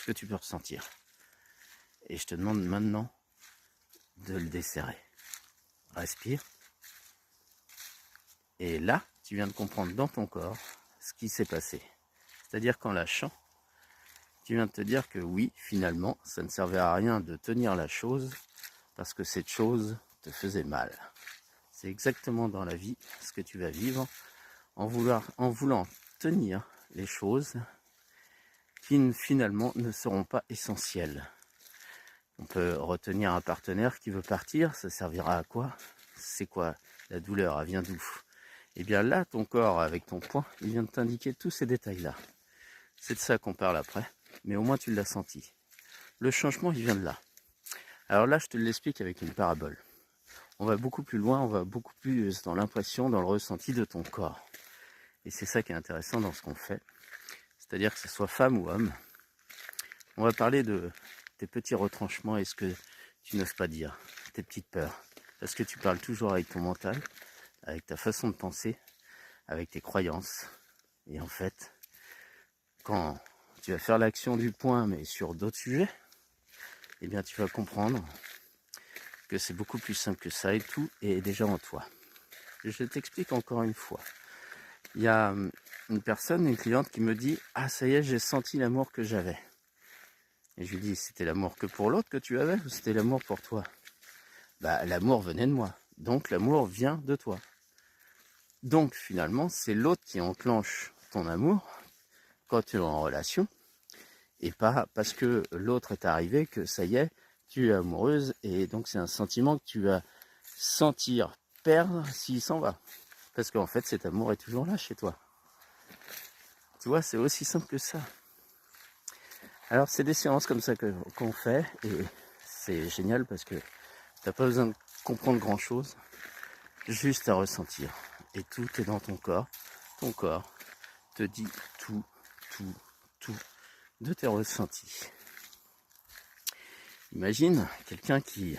que tu peux ressentir. Et je te demande maintenant de le desserrer. Respire. Et là, tu viens de comprendre dans ton corps ce qui s'est passé. C'est-à-dire qu'en lâchant, tu viens de te dire que oui, finalement, ça ne servait à rien de tenir la chose parce que cette chose te faisait mal. C'est exactement dans la vie ce que tu vas vivre en voulant tenir les choses qui finalement ne seront pas essentielles. On peut retenir un partenaire qui veut partir, ça servira à quoi? C'est quoi la douleur? Elle vient d'où? Et bien là, ton corps, avec ton poing, il vient de t'indiquer tous ces détails-là. C'est de ça qu'on parle après, mais au moins tu l'as senti. Le changement, il vient de là. Alors là, je te l'explique avec une parabole. On va beaucoup plus loin, on va beaucoup plus dans l'impression, dans le ressenti de ton corps. Et c'est ça qui est intéressant dans ce qu'on fait. C'est-à-dire que ce soit femme ou homme, on va parler de tes petits retranchements et ce que tu n'oses pas dire, tes petites peurs. Parce que tu parles toujours avec ton mental, avec ta façon de penser, avec tes croyances. Et en fait, quand tu vas faire l'action du point, mais sur d'autres sujets, eh bien tu vas comprendre que c'est beaucoup plus simple que ça et tout est déjà en toi. Je t'explique encore une fois. Il y a une personne, une cliente qui me dit « Ah ça y est, j'ai senti l'amour que j'avais ». Et je lui dis « C'était l'amour que pour l'autre que tu avais ou c'était l'amour pour toi ?» Bah l'amour venait de moi, donc l'amour vient de toi. Donc finalement, c'est l'autre qui enclenche ton amour quand tu es en relation, et pas parce que l'autre est arrivé que ça y est, tu es amoureuse, et donc c'est un sentiment que tu vas sentir perdre s'il s'en va. Parce qu'en fait, cet amour est toujours là chez toi. Tu vois, c'est aussi simple que ça. Alors c'est des séances comme ça qu'on fait, et c'est génial parce que t'as pas besoin de comprendre grand chose, juste à ressentir. Et tout est dans ton corps. Ton corps te dit tout de tes ressentis. Imagine quelqu'un qui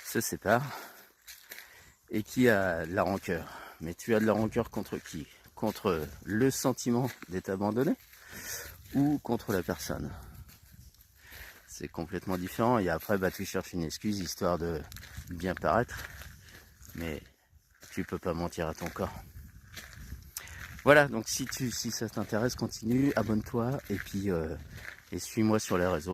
se sépare et qui a de la rancœur. Mais tu as de la rancœur contre qui? Contre le sentiment d'être abandonné ou contre la personne? C'est complètement différent. Et après, tu cherches une excuse histoire de bien paraître. Mais tu peux pas mentir à ton corps. Voilà, donc si ça t'intéresse, continue, abonne-toi et puis et suis-moi sur les réseaux.